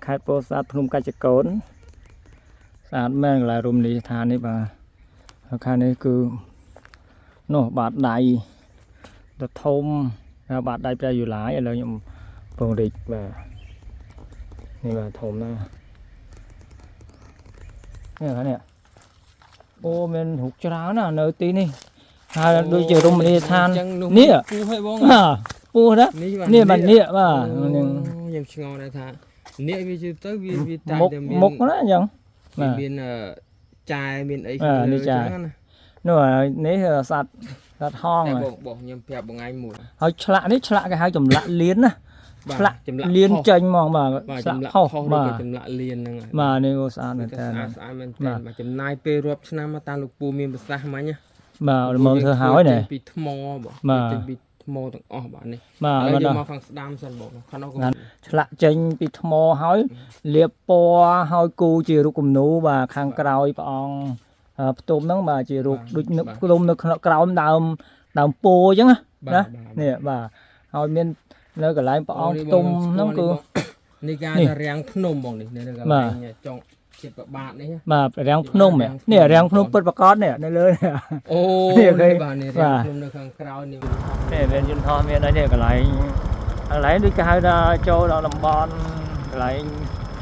ខេត្តពោធិ៍សាត់ភ្នំកាច់ចកូនស្អាតមែនកន្លែងរមណីយដ្ឋាននេះបាទខាងនេះគឺនោះបាតដៃទៅធំបាតដៃព្រះយូឡាយឥឡូវខ្ញុំពងរីកបាទនេះបាទធំណាស់នេះខាងនេះអូមានរូបច្រើនណាស់នៅទីនេះហើយដូចជារមណីយដ្ឋាននេះពូឲ្យបងពូណានេះបាទនេះបាទខ្ញុំឆ្ងល់ដែរថានេះវាជិះទៅវាតែមានមុខណាអញ្ចឹងមានចាយមានអីខាងលើចឹងណានោះនេះសត្វហងបងខ្ញុំប្រាប់បងឯងមួយហើយឆ្លាក់នេះឆ្លាក់គេហៅចម្លាក់លៀនណាឆ្លាក់លៀនចេញហ្មងបាទឆ្លាក់ខុសបាទចម្លាក់លៀនហ្នឹងហើយបាទនេះក៏ស្អាតមែនតើស្អាតមែនតើបាទចំណាយពេលរាប់ឆ្នាំមកតាមលោកពូមានប្រសាសន៍មិញណាបាទមើលធ្វើហើយណែពីថ្មបងពីថ្មទាំងអស់បាទនេះបាទយកមកខាងស្ដាំសិនបងខាងនោះឆ្លាក់ចេញពីថ្មហើយលាបពណ៌ហើយគូជារូបគំនូបាទខាងក្រោយព្រះអង្គផ្ទុំហ្នឹងបាទជារូបដូចនឹកផ្ទុំនៅក្រោមដើមពោអញ្ចឹងណានេះបាទហើយមាននៅកន្លែងព្រះអង្គផ្ទុំហ្នឹងគឺនេះគេថារាំងភ្នំបងនេះនៅកន្លែងចុងចិត្តប្របាទនេះបាទរាំងភ្នំនេះរាំងភ្នំពិតប្រកបនេះនៅលើអូនេះបាទនេះរាំងភ្នំនៅខាងក្រោយនេះមានយន្តហោះមានអីនេះកន្លែងដូចគេហៅថាចូលដល់តំបន់កន្លែង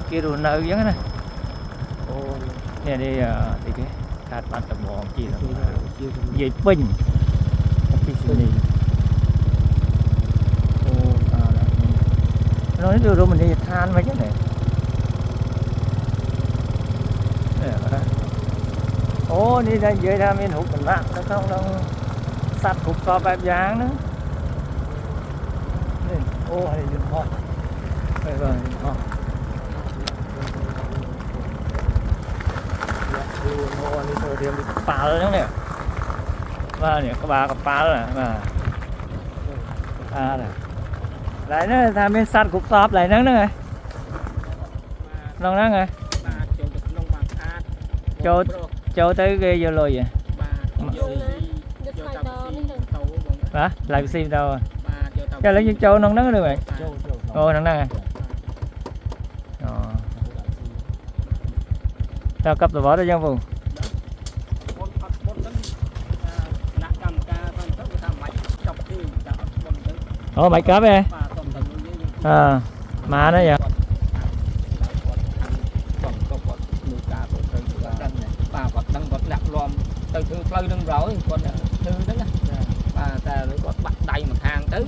គេរស់នៅអញ្ចឹងណាអូនេះទីគេខាត់បាត់ដំបងជានិយាយពេញពីស្នេះអូនេះរមណីយដ្ឋានមកចឹងនេះអូនេះតែនិយាយថាមានរូបដំណាក់នៅក្នុងសត្វគ្រប់សពបែបយ៉ាងហ្នឹងនេះអូហើយយន្តហោះហើយបាទយន្តហោះអូនេះទៅរៀងពីកប៉ាល់ហ្នឹងនេះបាទនេះក្បាលកប៉ាល់បាទឡើយនេះថាមានសត្វគ្រប់សពឡើយហ្នឹងហ្នឹងហើយក្នុងហ្នឹងហើយបាទចូលទៅក្នុងបាទស្អាតចូលទៅគេយកលុយហ៎បាទយកបាទឡើងស៊ីទៅបាទចូលទៅយើងចូលក្នុងហ្នឹងទៅហ៎អូក្នុងហ្នឹងហ៎អូតើកັບតវ៉ាទៅយ៉ាងពូដាក់កម្មការទៅគេថាមិនចប់ទេតែអត់បុនទៅអូមិនកាប់ទេបាទសុំតែលុយយើងម៉ានទេយ៉ាទៅធ្វើផ្លូវនឹងរយគាត់ធ្វើហ្នឹងណាបាទតែគាត់បាក់ដៃមួយខាងទៅ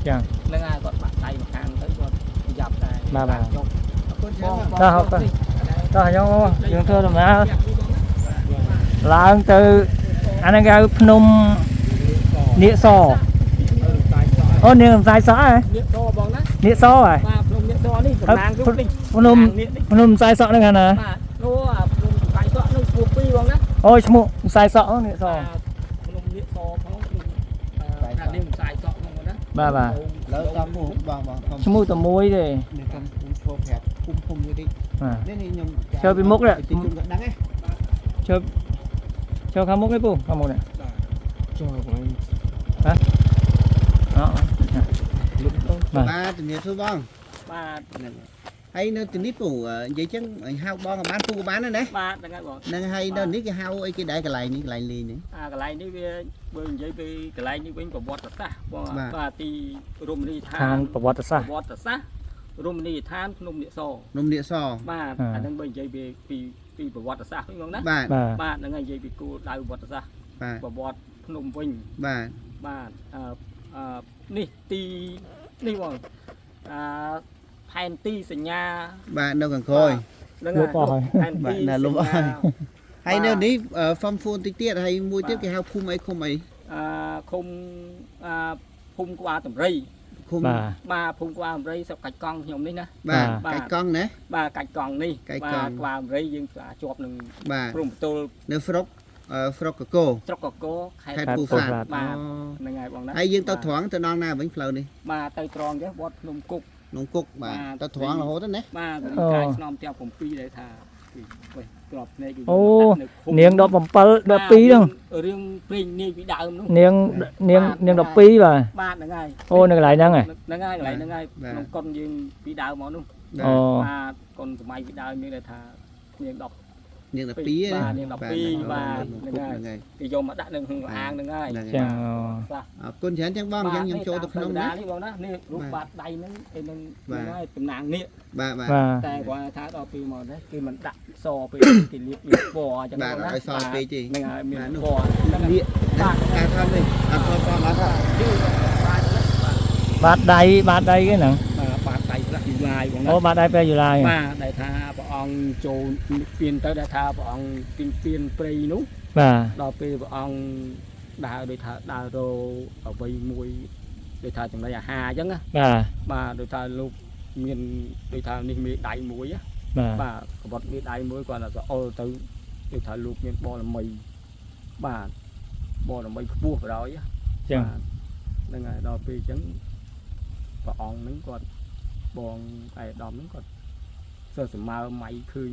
ចាហ្នឹងហើយគាត់បាក់ដៃមួយខាងទៅគាត់ប្រយ័ត្នតែបាទចុះអរគុណច្រើនតោះយើងធ្វើដំណើរឡើងទៅអាហ្នឹងគេហៅភ្នំនៀកសអូនៀកសាយសក់ហ៎នៀកសបងណានៀកសហ៎បាទភ្នំនៀកសនេះតំណាងគឺភ្នំសាយសក់ហ្នឹងណាបាទនោះភ្នំសាយសក់នោះឈ្មោះពីរបងណាអូឈ្មោះខ្សែសក់នេះសភ្នំនៀកសផងថានេះខ្សែសក់ហ្នឹងណាបាទលើតាមបងឈ្មោះតែមួយទេនេះខ្ញុំឈ្មោះប្រាប់ភូមិនេះតិចនេះខ្ញុំជើពីមុខនេះទីជនក៏ដឹងហ៎ជើខាងមុខនេះពូខាងមុខនេះចូលបងហ៎អូលុបទៅបាទជំរាបសួរបងបាទហើយនៅទីនេះពូនិយាយចឹងអញហៅបងក៏បានពូក៏បានដែរណាបាទហ្នឹងហើយបងហ្នឹងហើយនៅនេះគេហៅអីគេដែរកន្លែងនេះកន្លែងលេងនេះកន្លែងនេះវាបើនិយាយពីកន្លែងនេះវិញប្រវត្តិសាស្ត្របងបាទទីរមណីយដ្ឋានប្រវត្តិសាស្ត្ររមណីយដ្ឋានភ្នំនៀកសភ្នំនៀកសបាទអាហ្នឹងបើនិយាយពីប្រវត្តិសាស្ត្រវិញបងណាបាទហ្នឹងហើយនិយាយពីគោលដៅប្រវត្តិសាស្ត្រប្រវត្តិភ្នំវិញបាទនេះទីនេះបងផែនទីសញ្ញាបាទនៅខាងក្រោយហ្នឹងហើយផែនទីណាលុបហើយនៅនេះហ្វមហ្វូនតិចទៀតហើយមួយទៀតគេហៅភូមិអីឃុំអីឃុំភូមិក្បាលតម្រៃឃុំបាទភូមិក្បាលតម្រៃស្រុកកាច់កង់ខ្ញុំនេះណាបាទកាច់កង់ណាបាទកាច់កង់នេះបាទក្បាលតម្រៃយើងជាប់នឹងព្រំបន្ទល់នៅស្រុកកកោស្រុកកកោខេត្តពោធិ៍សាត់បាទហ្នឹងហើយបងណាហើយយើងទៅត្រង់ទៅដល់ណាវិញផ្លូវនេះបាទទៅត្រង់ចេះវត្តភ្នំគុកបាទទៅត្រង់រហូតណាបាទកាយស្នំទាំង7ដែលថាវិញក្របភ្នែកអូនាង17 12ហ្នឹងរឿងព្រេងនាយពីដើមនោះនាង12បាទបាទហ្នឹងហើយអូនៅកន្លែងហ្នឹងហ្នឹងហើយកន្លែងហ្នឹងហើយក្នុងកុនយើងពីដើមមកនោះ con tụi mày bị đau như là thà niềng đọc នាង12នាង 12 បាទហ្នឹងគេយកមកដាក់នៅក្នុងអាងហ្នឹងហើយ ចាអ អរគុណច្រើនចឹងបងអញ្ចឹងខ្ញុំចូលទៅក្នុងនេះ នេះបងណានេះរូបបាតដៃហ្នឹងឯនឹងហើយតំណាងនេះ បាទ តែគាត់ថាដល់ពេលមកនេះគេមិនដាក់សពេកគេលាបពណ៌អញ្ចឹង បាទឲ្យសពេកទេ ហ្នឹងហើយមានពណ៌ នេះបាទការថានេះអត់ផងបាទ បាតដៃគេហ្នឹង បាតដៃផ្លាស់យូឡាយបងណា អូបាតដៃពេលយូឡាយ បាទដែលថាព្រះអង្គចូលពៀនទៅដែលថាព្រះអង្គទីពៀនព្រៃនោះ បាទ ដល់ពេលព្រះអង្គដើរដូចថាដើររោអ្វីមួយដូចថាចំណីអាហារអញ្ចឹងណា បាទដូចថាលោកមានដូចថានេះមេដៃមួយបាទកបត់មេដៃមួយគាត់ថាស្អុលទៅដូចថាលោកមានបរមីបាទបរមីខ្ពស់បរោយចឹងហ្នឹងហើយដល់ពេលអញ្ចឹងព្រះអង្គហ្នឹងគាត់បងឯកឧត្តមហ្នឹងគាត់សើសមើម៉ៃឃើញ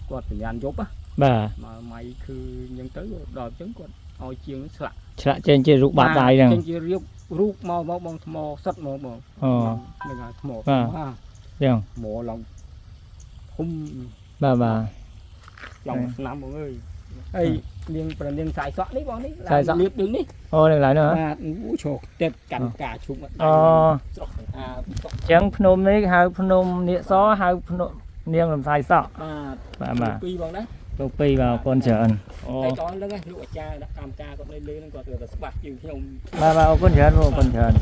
គាត់សញ្ញាណយប់បាទម៉ៃគឺអញ្ចឹងទៅដល់អញ្ចឹងគាត់ឲ្យជាងឆ្លាក់ចេញជារូបបាតដៃហ្នឹង ចេញជារូបមកបងថ្មសិតមកបងហ្នឹងហើយថ្មបាទចឹង ថ្មឡើងធំ បាទ ឡើងឆ្នាំបងអើយហើយនាងប្រនាងខ្សែសក់នេះបងនេះលៀបដូចនេះ អូនេះឡើយនោះ បាទអូឈោកទឹកកាន់ការឈុំអត់ដៃស្រស់អា ចឹងភ្នំនេះហៅភ្នំនាគសហៅភ្នំនាងលំសាយសក់ បាទពីរបងណា លោកពីរបាទកូនច្រើនអូ តែតោះហ្នឹងលោកអាចារ្យដាក់កម្មការគាត់នៅលើហ្នឹងគាត់ទៅស្បាស់ជាងខ្ញុំ បាទអរគុណច្រើនបងកូនច្រើន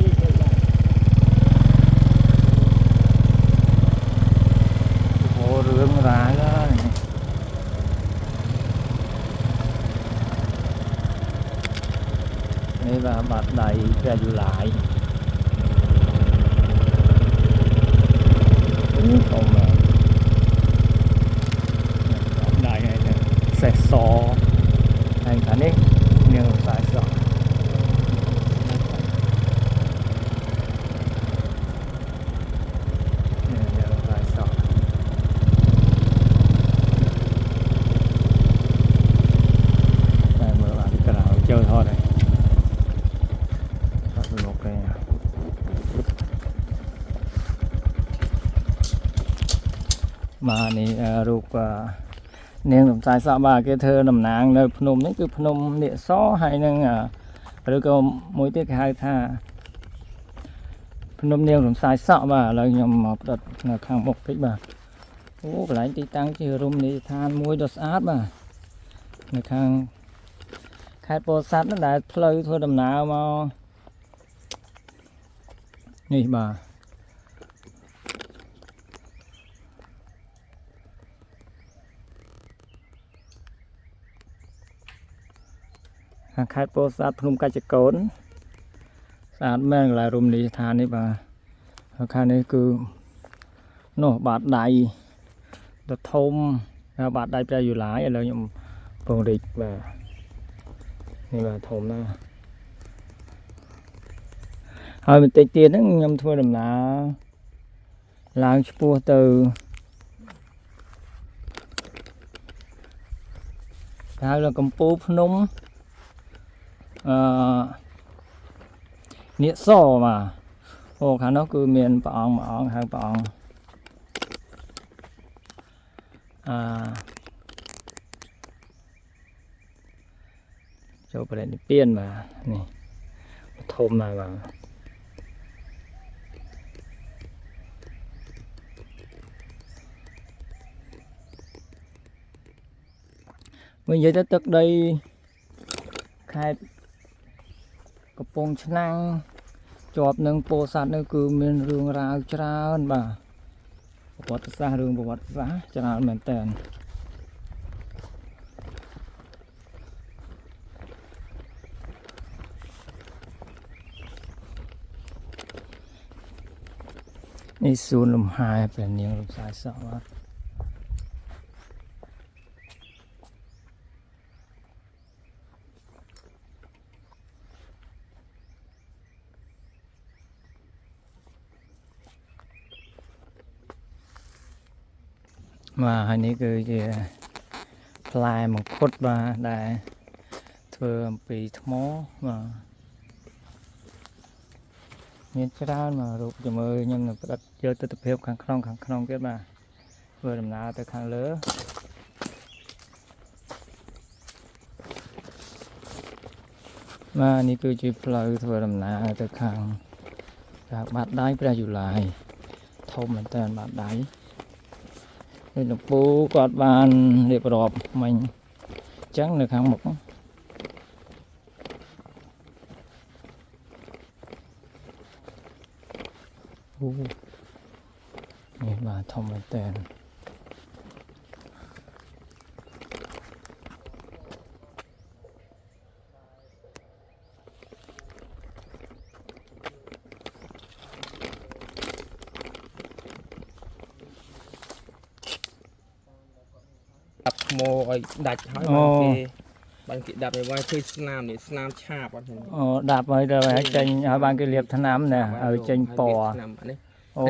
អូរឿងរ៉ាវហើយនេះបាទបាតដៃព្រះយូឡាយធំណាស់ដៃហើយសេះសហើយខាងនេះនាងខ្សែសក់នាងខ្សែសក់តែមើលបានក្រៅចូលថតហើយថតលោកគេបាទនេះរូបនាងលំសាយសក់បាទគេធ្វើតំណាងនៅភ្នំនេះគឺភ្នំនាគសហើយនឹងឬក៏មួយទៀតគេហៅថាភ្នំនាងលំសាយសក់បាទឥឡូវខ្ញុំមកផ្ដិតនៅខាងមុខតិចបាទអូកន្លែងទីតាំងជារមណីយដ្ឋានមួយដ៏ស្អាតបាទនៅខាងខេត្តពោធិ៍សាត់នោះដែលផ្លូវធ្វើដំណើរមកនេះបាទខេត្តពោធិ៍សាត់ភ្នំកាច់កូនស្អាតមែនកន្លែងរមណីយដ្ឋាននេះបាទហើយខាងនេះគឺនោះបាតដៃដ៏ធំបាតដៃព្រះយូឡាយឥឡូវខ្ញុំពងរីកបាទនេះបាទធំណាស់ហើយបន្តិចទៀតហ្នឹងខ្ញុំធ្វើដំណើរឡើងឆ្ពោះទៅហៅថាកំពូលភ្នំនាគសបាទអូខាងនោះគឺមានព្រះអង្គមួយអង្គហៅព្រះអង្គចូលបរិនិព្វានបាទនេះធំណាស់បាទវិញនិយាយទៅទឹកដីខេត្តកំពង់ឆ្នាំងជាប់នឹងពោធិ៍សាត់នោះគឺមានរឿងរ៉ាវច្រើនបាទប្រវត្តិសាស្ត្ររឿងប្រវត្តិសាស្ត្រច្រើនមែនតើនេះសួនលំហែព្រះនាងលំសាយសក់បាទបាទហើយនេះគឺជាផ្លែមង្ឃុតបាទដែលធ្វើអំពីថ្មបាទ មានច្រើនមករូបជាមួយខ្ញុំនឹងផ្ដិតយកទស្សនភាពខាងក្នុងទៀតបាទធ្វើដំណើរទៅខាងលើបាទនេះគឺជាផ្លូវធ្វើដំណើរទៅខាងបាតដៃព្រះយុឡាយធំមែនតើបាតដៃហើយលោកពូគាត់បានរៀបរាប់មិញអញ្ចឹងនៅខាងមុខនេះបាទធំមែនតើថ្មឲ្យដាច់ហើយបានគេដាប់ឲ្យឃើញស្នាមនេះស្នាមឆាបអត់ហ្នឹងអូដាប់ហើយដល់ចេញហើយបានគេលាបថ្នាំណែឲ្យចេញពណ៌នេះ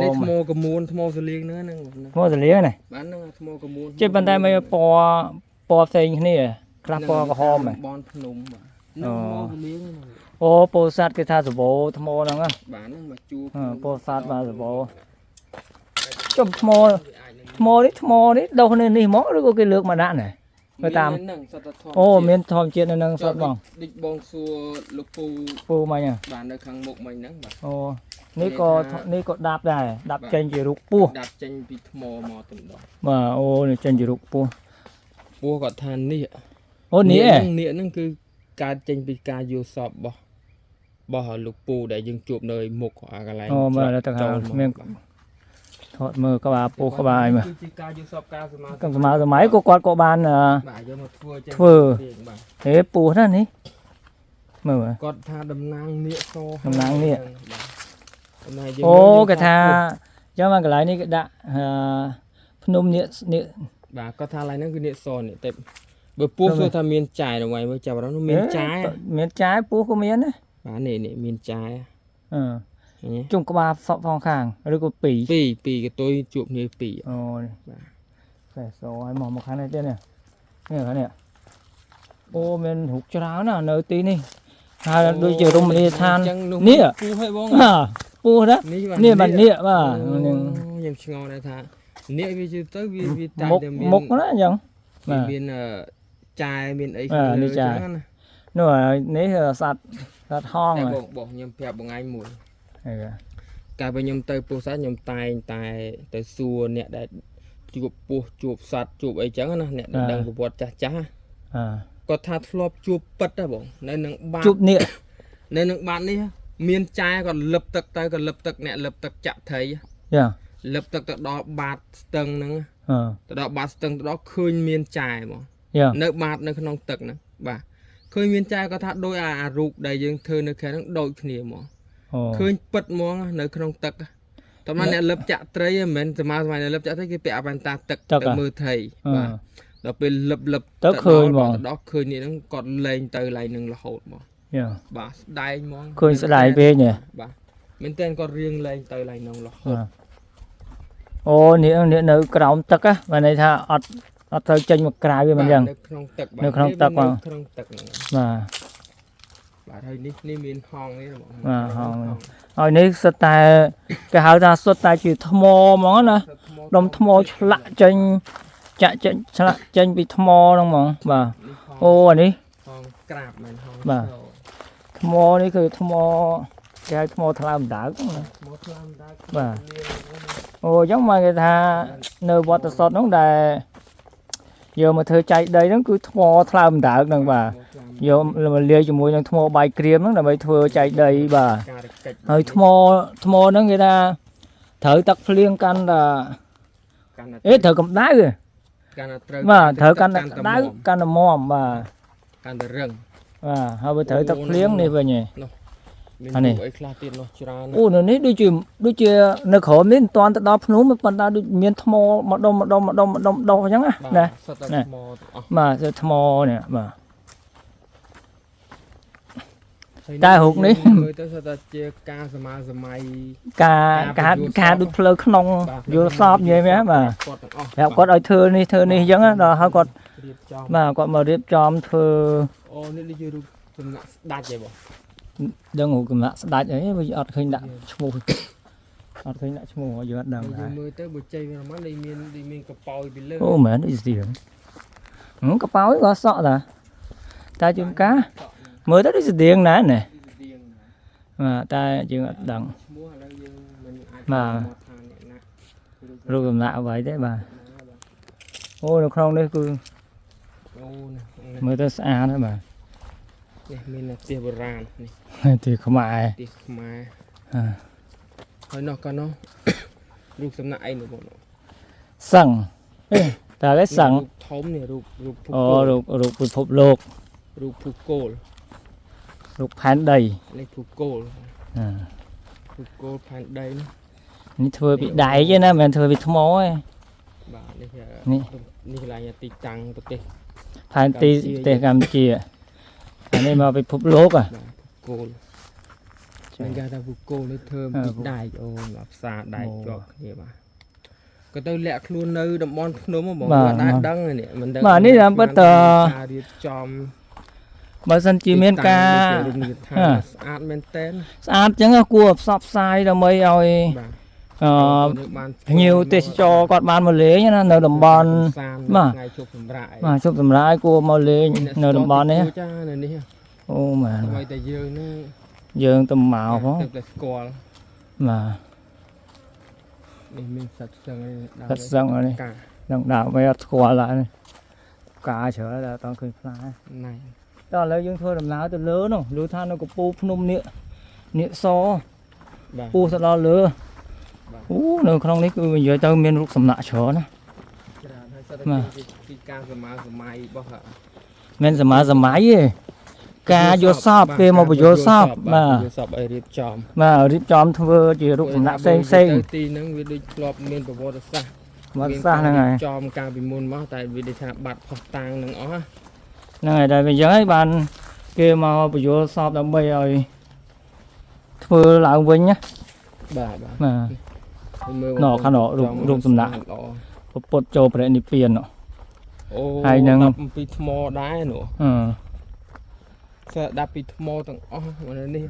នេះថ្មកមួនថ្មសលៀងហ្នឹងថ្មសលៀងណាបានហ្នឹងថ្មកមួនចេះប៉ុន្តែមិនពណ៌ផ្សេងគ្នាខ្លះពណ៌ក្រហមហ៎បនភ្នំបាទហ្នឹងថ្មសលៀងអូពោធិ៍សាត់គេថាសបោថ្មហ្នឹងបាទហ្នឹងមកជួពោធិ៍សាត់បាទសបោចុះថ្មនេះដុសនៅនេះហ្មងឬក៏គេលើកមកដាក់ណែទៅតាមអូមានធម្មជាតិនៅនឹងសុទ្ធបងដូចបងសួរលោកពូមិញបាទនៅខាងមុខមិញហ្នឹងបាទអូនេះក៏ដាប់ដែរដាប់ចេញជារូបពស់ដាប់ចេញពីថ្មមកទៅដល់បាទអូនេះចេញជារូបពស់គាត់ថានេះអូនេះហ្នឹងគឺកើតចេញពីការយល់សពរបស់លោកពូដែលយើងជួបនៅមុខកន្លែងអូមើលទៅខាងមានថតមើលក្បាលពោះក្បាលមើលគឺជាការយល់សពការសម័យក៏គាត់ក៏បានបាទយកមកធ្វើហេពោះណានេះមើលគាត់ថាតំណាងនាគសតំណាងនាគអូគេថាចឹងមកកន្លែងនេះគេដាក់ភ្នំនាគបាទគាត់ថាកន្លែងហ្នឹងគឺនាគសនេះតែបើពោះសួរថាមានចាយដល់ថ្ងៃមើលចាប់ដល់នោះមានចាយពោះក៏មានណាបាទនេះមានចាយជុំក្បាលសក់ផងខាងឬក៏ពីរកតុយជួបគ្នា2អូបាទតែសឲ្យមកខាងនេះទៀតនេះខាងនេះអូមានរូបច្រើនណានៅទីនេះហើយដូចជារមណីយដ្ឋាននេះពូឲ្យបងពូណានេះបាទនេះបាទខ្ញុំឆ្ងល់ដែរថានេះវាទៅវាតែតែមានមុខណាអញ្ចឹងមានចាយមានអីលើអញ្ចឹងណានោះនេះសត្វហងបងខ្ញុំប្រាប់បងឯងមួយកាលពេលខ្ញុំទៅពោះសាច់ខ្ញុំតែងតែទៅសួរអ្នកដែលជួបពោះជួបសត្វជួបអីចឹងណាអ្នកដែលដឹងប្រវត្តិចាស់គាត់ថាធ្លាប់ជួបពិតហ៎បងនៅនឹងបាតជួបនេះនៅនឹងបាតនេះមានចាយគាត់លឹបទឹកទៅគាត់លឹបទឹកអ្នកលឹបទឹកចាក់ថៃលឹបទឹកទៅដល់បាតស្ទឹងហ្នឹងទៅដល់បាតស្ទឹងទៅដល់ឃើញមានចាយហ្មងនៅបាតនៅក្នុងទឹកហ្នឹងបាទឃើញមានចាយគាត់ថាដូចអារូបដែលយើងធ្វើនៅខាងហ្នឹងដូចគ្នាហ្មងឃើញពិតហ្មងនៅក្នុងទឹកតែមកអ្នកលឹបចាក់ត្រីមិនមែនសម័យអ្នកលឹបចាក់ត្រីគេពាក់អាវ៉ែនតាទឹកទៅមើលត្រីបាទដល់ពេលលឹបទៅឃើញហ្មងដល់ឃើញនេះហ្នឹងគាត់លែងទៅឡើងនឹងរហូតហ្មងបាទស្ដែងហ្មងឃើញស្ដែងពេកហ៎បាទមែនតើគាត់រៀងលែងទៅឡើងនឹងរហូតអូនេះនៅក្រោមទឹកណាបានន័យថាអត់ត្រូវចេញមកក្រៅទេមិនអញ្ចឹងនៅក្នុងទឹកបាទនៅក្នុងទឹកបាទក្នុងទឹកហ្នឹងបាទហើយនេះមានហងនេះបងបាទហងហើយនេះសុទ្ធតែគេហៅថាសុទ្ធតែជាថ្មហ្មងណាដុំថ្មឆ្លាក់ចេញចាក់ឆ្លាក់ចេញពីថ្មហ្នឹងហ្មងបាទអូអានេះហងក្រាបមែនហងបាទថ្មនេះគឺថ្មគេហៅថ្មថ្លើមដើកណាថ្មថ្លើមដើកបាទអូអញ្ចឹងមកគេថានៅវត្តសតហ្នឹងដែលយកមកធ្វើចែកដីហ្នឹងគឺថ្មថ្លើមដើកហ្នឹងបាទយកមកលាយជាមួយនឹងថ្មបាយក្រៀមហ្នឹងដើម្បីធ្វើចែកដីបាទហើយថ្មហ្នឹងគេថាត្រូវទឹកភ្លៀងកាន់តែត្រូវកម្ដៅកាន់តែត្រូវបាទត្រូវកាន់តែក្ដៅកាន់តែមាំបាទកាន់តែរឹងបាទហើយបើត្រូវទឹកភ្លៀងនេះវិញហ៎មានអីខ្លះទៀតនោះច្រើនអូនៅនេះដូចជានៅក្រោមនេះមិនតាន់ទៅដល់ភ្នំប៉ុន្តែដូចមានថ្មម្ដុំអញ្ចឹងណាសិតតែថ្មបាទថ្មនេះបាទតែរូបនេះមើលទៅសិតតែជាការសម័យការដូចផ្លូវក្នុងយល់សពនិយាយមែនបាទគាត់ឲ្យធ្វើនេះអញ្ចឹងដល់ហើយគាត់បាទគាត់មករៀបចំធ្វើអូនេះដូចជារូបសំណាក់ស្ដេចហ៎បង ដឹងរូបកំណាក់ស្ដាច់អីវាអត់ឃើញដាក់ឈ្មោះអត់ឃើញដាក់ឈ្មោះយើងអត់ដឹងដែរ មើលទៅបើចេញវាមកនេះមានកប៉ោយពីលើ អូមែនអ៊ីស្ទីកប៉ោយក៏សក់តាតែជួនកាមើលទៅដូចស្តៀងណាស់ណែបាទតែយើងអត់ដឹង ឈ្មោះឥឡូវយើងមិនអាច បាទរូបកំណាក់អ្វីទេបាទអូនៅក្នុងនេះគឺ អូ មើលទៅស្អាតណាស់បាទ នេះមានផ្ទះបុរាណនេះ ទីខ្មែរ ផ្ទះខ្មែរ អ่า ហើយនោះក៏នោះរូបសំណាក់អីនោះបង សឹងតែគេសឹង រូបធំនេះរូបភព អូរូបពិភពលោក រូបភូកូល រូបផែនដី នេះភូកូល អ่า ភូកូលផែនដីនេះ នេះធ្វើពីដែកទេណាមិនមែនធ្វើពីថ្មទេ បាទនេះ នេះ នេះកន្លែងទីតាំងប្រទេស ផែនទីប្រទេសកម្ពុជាអានេះមកពិភពលោកហ៎ បាទភូកូលចាគេថាភូកូលនេះធ្វើពីដែកអូមកផ្សារដែកជាប់គ្នាបាទក៏ទៅលាក់ខ្លួននៅតំបន់ភ្នំហ្មងបាទដែរដឹងនេះមិនដឹង បាទនេះតាមពិតត ការរៀបចំ បើសិនជាមានការ រមណីយដ្ឋានស្អាតមែនតើ ស្អាតអញ្ចឹងគួរផ្សព្វផ្សាយដើម្បីឲ្យ បាទ អឺភ្ញៀវទេសចរគាត់បានមកលេងណានៅតំបន់ ថ្ងៃជប់សម្រាប់ បាទជប់សម្រាប់គួរមកលេងនៅតំបន់នេះ ចានៅនេះ អូមែន ដើម្បីតែយើងនឹង យើងទៅមកផង ទឹកតែស្គាល់ បាទ នេះមានសត្វស្ទឹងនេះ សត្វស្ទឹងនេះ កា ដឹងដាក់វាអត់ស្គាល់ឡើយនេះកាច្រើនតែអត់ឃើញផ្លែ ណៃ ដល់ឥឡូវយើងធ្វើដំណើរទៅលើនោះឮថានៅកំពូលភ្នំនេះស បាទ ពូទៅដល់លើអូនៅក្នុងនេះគឺនិយាយទៅមានរូបសំណាក់ច្រើនណា ច្រើនហើយសត្វទីការសម័យរបស់ មិនសម័យទេការយកសពគេមកបញ្យល់សពបាទ យកសពឲ្យរៀបចំ បាទរៀបចំធ្វើជារូបសំណាក់ផ្សេងទីហ្នឹងវាដូចធ្លាប់មានប្រវត្តិសាស្ត្រ វត្តសាសហ្នឹងហើយ ចំការពីមុនមកតែវាដូចថាបាត់ផុសតាំងនឹងអស់ ហ្នឹងហើយតែវាអញ្ចឹងហើយបានគេមកបញ្យល់សពដើម្បីឲ្យធ្វើឡើងវិញណា បាទ បាទ ណ៎ខាងណ៎រូបសំណាក់ ពុទ្ធចូលព្រះនិព្វាន អូ ហើយនឹង អំពីថ្មដែរនោះ ស្ដាប់ពីថ្មទាំងអស់នេះ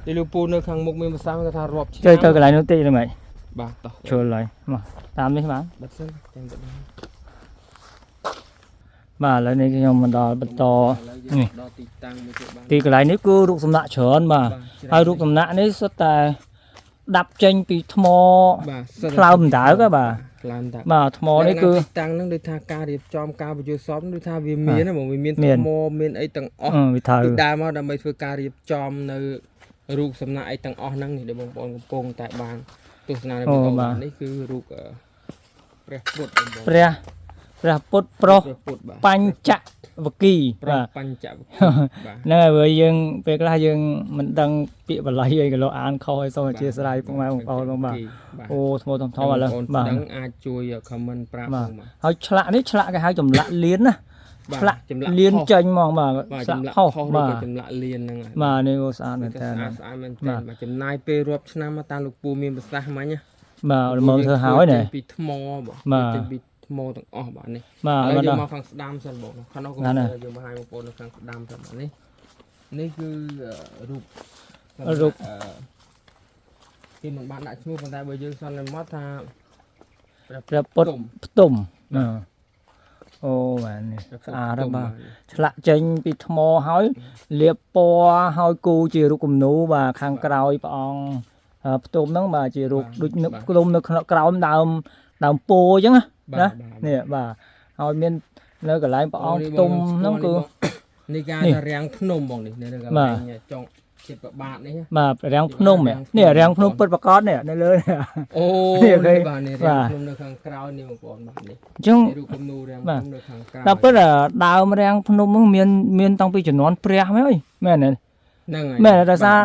ទីលោកពូនៅខាងមុខមានភាសាគេថារាប់ឆ្នាំ chơiទៅកន្លែងនោះតិចទេម៉េច បាទតោះ ចូលហើយមកតាមនេះបាន បាត់សិនចាំទៅ បាទឥឡូវនេះខ្ញុំមកដល់បន្ត នេះដល់ទីតាំងមួយទៀតបាន ទីកន្លែងនេះគឺរូបសំណាក់ច្រើនបាទហើយរូបសំណាក់នេះសុទ្ធតែដាប់ចេញពីថ្ម បាទ ថ្លើមដៅក៏បាទ ថ្លើមដៅ បាទថ្មនេះគឺ ទីតាំងហ្នឹងដូចថាការរៀបចំការបញ្យល់សពដូចថាវាមានហ្មងវាមានថ្មមានអីទាំងអស់ វាថៅ ពីដើមមកដើម្បីធ្វើការរៀបចំនៅរូបសំណាក់អីទាំងអស់ហ្នឹងនេះដែលបងប្អូនកំពុងតែបានទស្សនានៅវីដេអូនេះគឺរូបព្រះពុទ្ធបងប្អូន ព្រះពុទ្ធប្រុស ព្រះពុទ្ធបាទ បញ្ចវគី ព្រះ បាទ បញ្ចវគិ បាទ ហ្នឹងហើយព្រោះយើងពេលខ្លះយើងមិនដឹងពាក្យបាលីអីក៏លោកអានខុសឲ្យសូមអធិស្ឋានពុកម៉ែបងប្អូនបងបាទអូថ្មធំៗឥឡូវបាទ ដឹងអាចជួយ comment ប្រាប់ផងបាទ ហើយឆ្លាក់នេះឆ្លាក់គេហៅចម្លាក់លៀនណា បាទ ឆ្លាក់ ចម្លាក់ លៀនចេញហ្មងបាទ បាទ ឆ្លាក់ ចម្លាក់ ខុស ខុស បា ឬ ទ ក៏ចម្លាក់លៀនហ្នឹងហើយ បាទនេះស្អាតមែនតើ ស្អាតមែនតើបាទចំណាយពេលរាប់ឆ្នាំមកតាមលោកពូមានប្រសាសន៍មិញណា បាទល្មមធ្វើហើយណែ ពីថ្មបង បាទ ចេញពីថ្មទាំងអស់បាទនេះ បាទ ឥឡូវ បាទ យើងមកខាងស្ដាំសិនបងខាងនោះក៏យើងបង្ហាញបងប្អូននៅខាងស្ដាំសិនបាទនេះនេះគឺរូបគេមិនបានដាក់ឈ្មោះប៉ុន្តែបើយើងសន្និដ្ឋានថា ព្រះពុទ្ធផ្ទុំអូបាទនេះស្អាតបាទឆ្លាក់ចេញពីថ្មហើយលាបពណ៌ហើយគូជារូបគំនូបាទខាងក្រោយព្រះអង្គផ្ទុំហ្នឹងបាទជារូបដូចនឹកក្លុំនៅក្នុងក្រោមដើមពោអញ្ចឹងណានេះបាទហើយមាននៅកន្លែងព្រះអង្គផ្ទុំហ្នឹងគឺ នេះការរាំងភ្នំបងនេះនៅកន្លែងចុងចិត្តប្របាទនេះ បាទរាំងភ្នំនេះរាំងភ្នំពិតប្រកបនេះនៅលើ អូ នេះ នេះបាទនេះរាំងភ្នំនៅខាងក្រោយនេះបងប្អូនបាទនេះ អញ្ចឹង រូបគំនូរាំងភ្នំនៅខាងក្រោយ ដល់ពិតដើមរាំងភ្នំហ្នឹងមានតាំងពីជំនាន់ព្រះមែនអើយមែនទេ ហ្នឹងហើយ មែនដោយសារ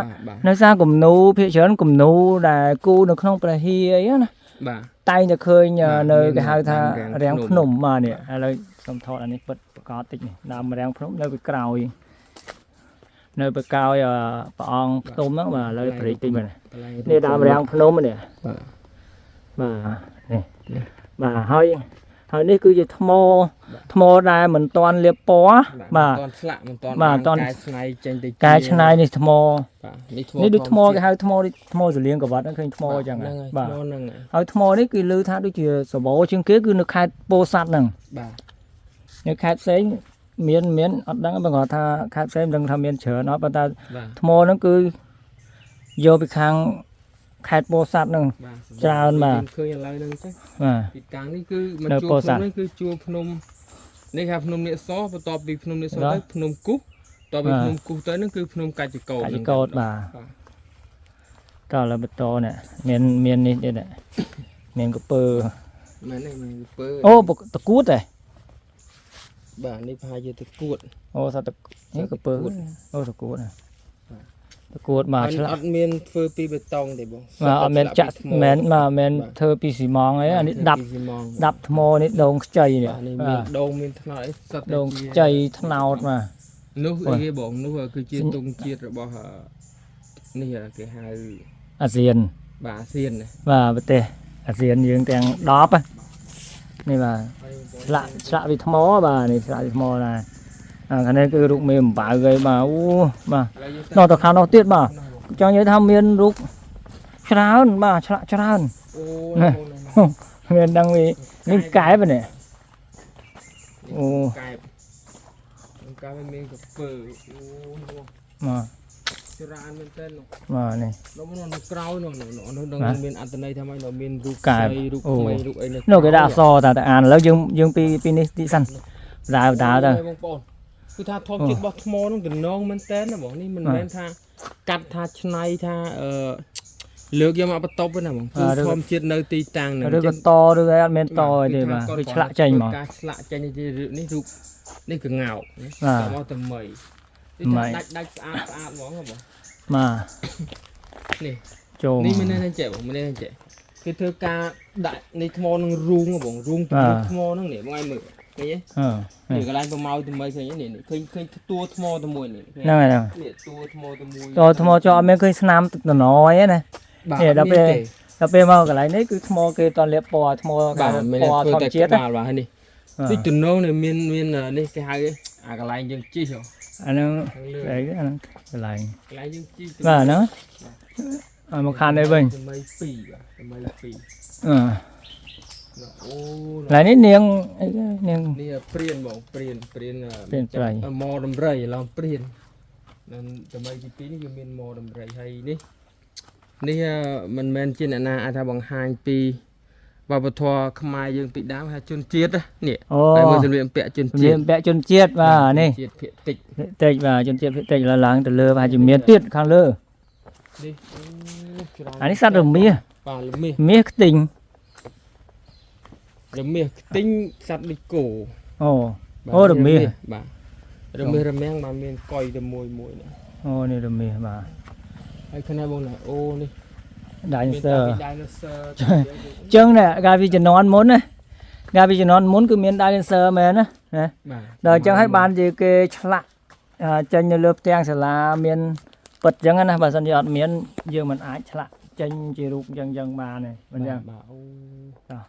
នៅសារគំនូភាគច្រើនគំនូដែលគូនៅក្នុងព្រះហៀអីណា បាទ តែងតែឃើញនៅគេហៅថារាំងភ្នំបាទនេះឥឡូវសុំថតអានេះពិតប្រកបតិចនេះដើមរាំងភ្នំនៅពីក្រោយនៅពីក្រោយព្រះអង្គផ្ទុំហ្នឹងបាទឥឡូវព្រៃតិចមែននេះដើមរាំងភ្នំនេះបាទនេះបាទហើយ ហើយនេះគឺជាថ្មដែលមិនតាន់លាបពណ៌បាទ មិនតាន់ឆ្លាក់មិនតាន់ បាទអត់ទាន់ កែច្នៃចេញទៅ កែច្នៃនេះថ្ម បាទនេះ នេះដូចថ្មគេហៅថ្មសលៀងកវ៉ាត់ឃើញថ្មអញ្ចឹង ហ្នឹងហើយ បាទ ថ្មហ្នឹង ហើយថ្មនេះគឺលើថាដូចជាសបោជាងគេគឺនៅខេត្តពោធិ៍សាត់ហ្នឹង បាទ នៅខេត្តផ្សេងមានអត់ដឹងបើគាត់ថាខេត្តផ្សេងមិនដឹងថាមានច្រើនអត់ប៉ុន្តែ បាទ ថ្មហ្នឹងគឺយកពីខាងខេត្តពោធិ៍សាត់ហ្នឹង បាទ ច្រើនបាទ ឃើញឥឡូវហ្នឹងចឹង បាទ ពីកាំងនេះគឺមក នៅ ជួ ពោ ប ធិ៍សា ភ្នំ ត់ នេះគឺជួបភ្នំនេះថាភ្នំនាគសបន្ទាប់ពីភ្នំនាគស បាទ ទៅភ្នំគូសបន្ទាប់ពី បាទ ភ្នំគូសទៅហ្នឹងគឺភ្នំកាច់ចកោ កាច់ចកោតបាទ តើលើបន្តនេះមាននេះទៀតនេះមានកពើ មែនទេមែនពើ អូតកួតទេ បាទនេះប្រហែលជាទៅគួត អូសាតនេះកពើ តកួត អូតកួតណាតកួតមកឆ្លាក់ អត់មានធ្វើពីបេតុងទេបង បាទអត់មានចាក់មែនបាទមែនធ្វើពីស៊ីម៉ងអីអានេះដាប់ថ្មនេះដងខ្ចីនេះ បាទនេះ បា មាន ទ ដងមានថ្នោតអីសុទ្ធតែ ដង ជា ខ្ចីថ្នោតបាទ នោះអីគេបងនោះគឺជាទង់ជាតិរបស់នេះគេហៅ អាស៊ាន បាទអាស៊ានណា បាទប្រទេសអាស៊ានយើងទាំង10នេះបាទឆ្លាក់ពីថ្មបាទនេះឆ្លាក់ពីថ្មដែរខាងនេះគឺរូបមេអំបៅអីបាទអូបាទដល់ទៅខាងនោះទៀតបាទចង់និយាយថាមានរូបច្រើនបាទឆ្លាក់ច្រើន អូ មានដឹងវានេះកែបនេះអូ កែបកាលមានកពើអូ បាទ ច្រើនមែនតើនោះ បាទនេះ នៅក្រោយនោះនឹងមានអត្ថន័យថាម៉េចមានរូប កែប ស្រីរូប អូ ក្មេងរូបអីនៅ នោះគេដាក់អក្សរតែអានឥឡូវយើងពីនេះទីសិនដើរទៅ បងប្អូនគឺថាធម្មជាតិរបស់ថ្មនោះតំណងមែនតើណាបងនេះមិនមែនថាកាត់ថាឆ្នៃថាលើកយកមកបន្ទប់ទេណាបងគឺធម្មជាតិនៅទីតាំងហ្នឹង ឬក៏តឬអីអត់មានតអីទេបាទវាឆ្លាក់ចេញមក ការឆ្លាក់ចេញនេះរូបនេះគឺងោក បាទ មកតែមីដាច់ស្អាតហ្មងបង បាទ នេះ ចូល នេះមិនមែនចេះបងមិនមែនចេះគេធ្វើការដាក់នៃថ្មនឹងរូងបងរូងថ្មហ្នឹងនេះបងឲ្យមើលឃើញទេ នេះកន្លែងប្រម៉ៅទៅមើលឃើញនេះឃើញតួថ្មទៅមួយនេះ ហ្នឹងហើយហ្នឹង នេះតួថ្មទៅមួយ តថ្មចោអត់មានឃើញស្នាមតំណយទេណានេះដល់ពេលមកកន្លែងនេះគឺថ្មគេតលាបពណ៌ថ្ម បាទមាន ពណ៌ ធ្វើ ធម្ម តែ ជាតិ ក្បាលបាទនេះទីតំណងនេះមាននេះគេហៅអាកន្លែងយើងជីហ៎ អាហ្នឹងអីអាហ្នឹងកន្លែង កន្លែងយើងជី បាទហ្នឹងឲ្យមកខាងនេះវិញ ថ្មី2បាទថ្មី2 អឺ អូ កន្លែងនេះនាងអីនាង នេះព្រានបងព្រាន ព្រានប្រៃ ម៉ដំរីឡងព្រាននឹងថ្មីទី2នេះគឺមានម៉ដំរីហើយនេះមិនមែនជាអ្នកណាអាចថាបង្ហាញពីវប្បធម៌ខ្មែរយើងពីដើមថាជនជាតិនេះតែមើលសម្លៀកបំពាក់ជនជាតិ ពាក់ជនជាតិបាទនេះ ជាតិភាគតិច តិចបាទជនជាតិតិចឡើងទៅលើប្រហែលជាមានទៀតខាងលើ នេះ អានេះសត្វរមាស បាទរមាស មាសខ្ទីង រមាសខ្ទីងសត្វដូចគោ អូរមាស បាទរមាសរមាំងបានមានកុយទៅមួយនេះ អូនេះរមាសបាទ ហើយខាងណាបងណាអូនេះ Dinosaur មាន dinosaur ចឹងនេះកាលពីជំនាន់មុនណាកាលពីជំនាន់មុនគឺមាន dinosaur មែនណា បាទ ដល់ចឹងហើយបានជាគេឆ្លាក់ចេញនៅលើផ្ទាំងសាលាមានពិតចឹងណាបើសិនជាអត់មានយើងមិនអាចឆ្លាក់ចេញជារូបចឹងបានទេមិនចឹង បាទអូ តោះ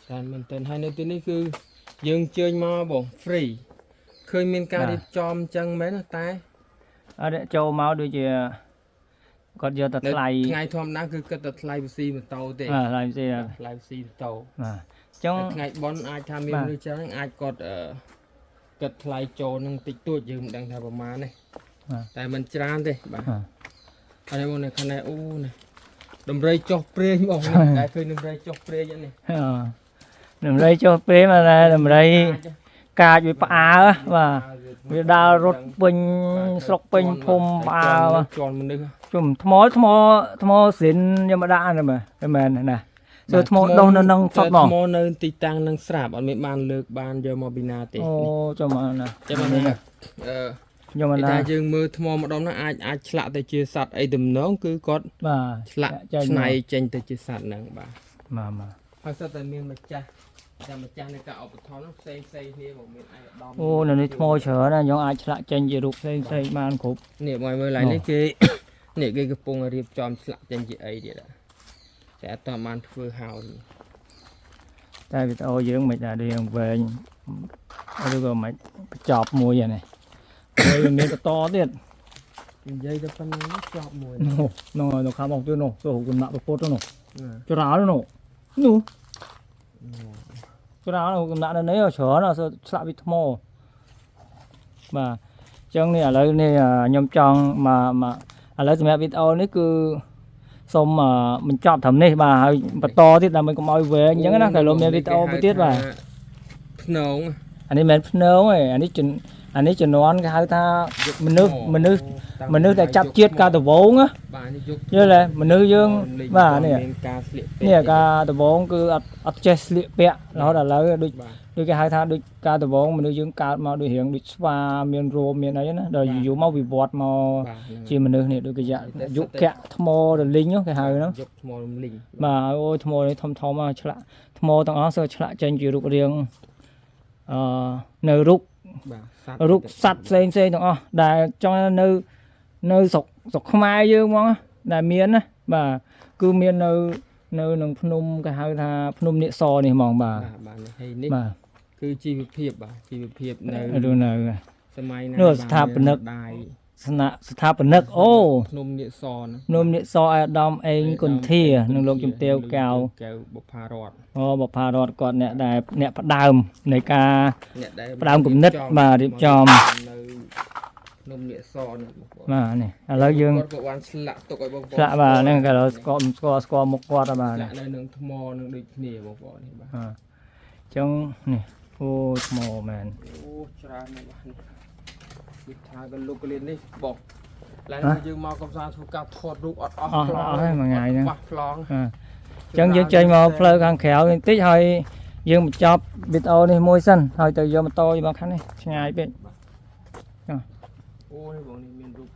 តែមែនតើហើយនៅទីនេះគឺយើងជើញមកបង free ឃើញមានការរៀបចំចឹងមែនតែ អត់ចូលមកដូចជាគាត់យកតែថ្លៃ ថ្ងៃធម្មតាគឺគិតតែថ្លៃវិស័យម៉ូតូទេ ថ្លៃផ្សេង ថ្លៃវិស័យម៉ូតូ បាទចឹង ថ្ងៃប៉ុនអាចថាមានមនុស្សច្រើនអាចគាត់គិតថ្លៃចូលនឹងតិចតួចយើងមិនដឹងថាប្រមាណទេតែមិនច្រើនទេបាទហើយមកនៅខាងនេះអូនេះដំរីចុះព្រេងបងតែឃើញដំរីចុះព្រេងនេះ ដំរីចុះពេលមកដែរដំរីកាចវាផ្អើបាទវាដើររត់ពេញស្រុកពេញភូមិផ្អើ ជន់មនុស្ស ជុំថ្មសិនយកមកដាក់ហ្នឹងមែនណាចូលថ្មដុសនៅនឹងសតមក ថ្មនៅទីតាំងនឹងស្រាប់អត់មានបានលើកបានយកមកពីណាទេ អូចូលមកណា ចាំមកនេះយកមកណា តែយើងមើលថ្មម្ដងហ្នឹងអាចឆ្លាក់ទៅជាសត្វអីតំណងគឺគាត់ បាទ ឆ្លាក់ឆ្នៃចេញទៅជាសត្វហ្នឹងបាទ បាទ ហើយសត្វតែមានម្ចាស់តែម្ចាស់នៃការឧបត្ថម្ភហ្នឹងផ្សេងគ្នាមកមានឯកឧត្តម អូនៅនេះថ្មច្រើនណាយើងអាចឆ្លាក់ចេញជារូបផ្សេងបានគ្រប់ នេះមកមើលឡើងនេះគេនេះគេកំពុងរៀបចំឆ្លាក់ចេញជាអីទៀតតែអត់ទាន់បានធ្វើហើយ តែវីដេអូយើងមិនដែររៀងវែងឬក៏មិនបញ្ចប់មួយហ្នឹងហើយមានបន្តទៀត និយាយទៅប៉ុណ្ណឹងចប់មួយ nó khá bóng tiêu nổ rồi còn nặng bột đó nổ cho ráo nó nổ nụ cho ráo nó còn nặng nó lấy ở chở nó sợ bị thô mà chân này ở đây này nhom tròn mà ở đây mẹ video này cứ xong mà mình chọn thầm này mà bật to thì là mình cũng nói về những cái cái lô mẹ video mới tiết vào anh ấy mẹ nấu này anh ấy chừng nón cái hai ta mình nước để chặt chiết ca từ vốn á như là mình nước dương và nè ca từ vốn cứ ắt chết liệt bẹ nó là lấy đôi cái hai tháng đôi ca từ vốn mình nước dương ca mà đôi hiện đôi spa miền rô miền ấy nữa rồi dụ máu bị bọt màu chỉ mình nước này đôi cái dạ dụ kẹt thô rồi linh á cái hai nó mà ôi thô này thô mà chả thô tao ó sơ chả tranh chịu được riêng nơi rút sạch xem đó đại cho nơi sọc mai dương mong đại miền á bà cứ miền nơi nông phun cái hai tha phun địa so này mong bà cứ chi việc này rồi này nữa tháp bẩn nước ô nôm địa so ai đom anh còn thìa nông lông chim tiêu cào bọc pha rọt còn nè đại nè bắt đàm này ca đàm cũng nứt mà điệp chòm mà này là dương lạ bà nên cái đó có một quạt bà này trong này ô mồ mền gần lục lên đi bọc lại dương mau công sản số cao thọt rụng mà ngày nữa chân dương chơi mà phơi càng khéo tí hơi dương một chóp video này môi xanh hơi từ giờ mà tôi mà khán này ngày bên ôi bọn này miền rục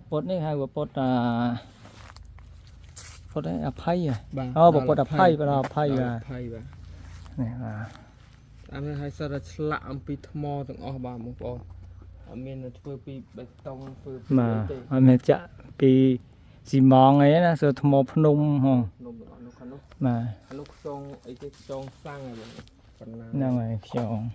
bột này hai bột bột đấy phay bột phay và phay này là anh hay sao là lạm pi thmo từng ở bà một bò miền là phơi pi bê tông phơi mà mình chạ pi xi măng ấy là sơ thmo phun mà lúc xong ấy cái xong sang rồi này xong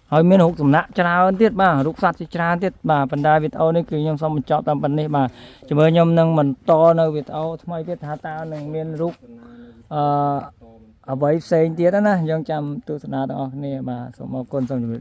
hồi miền hút tụm nã chả hơn tiết bà rút sạch chả tiết bà phần đa Việt Âu này cứ nhom xong mình chọn tầm phần này bà chỉ mới nhom nâng mình to nơi Việt Âu thay tiết hả ta nâng miền rút ở với xây tiết đó nè dân chăm tu sanh đó nè bà xong một con xong rồi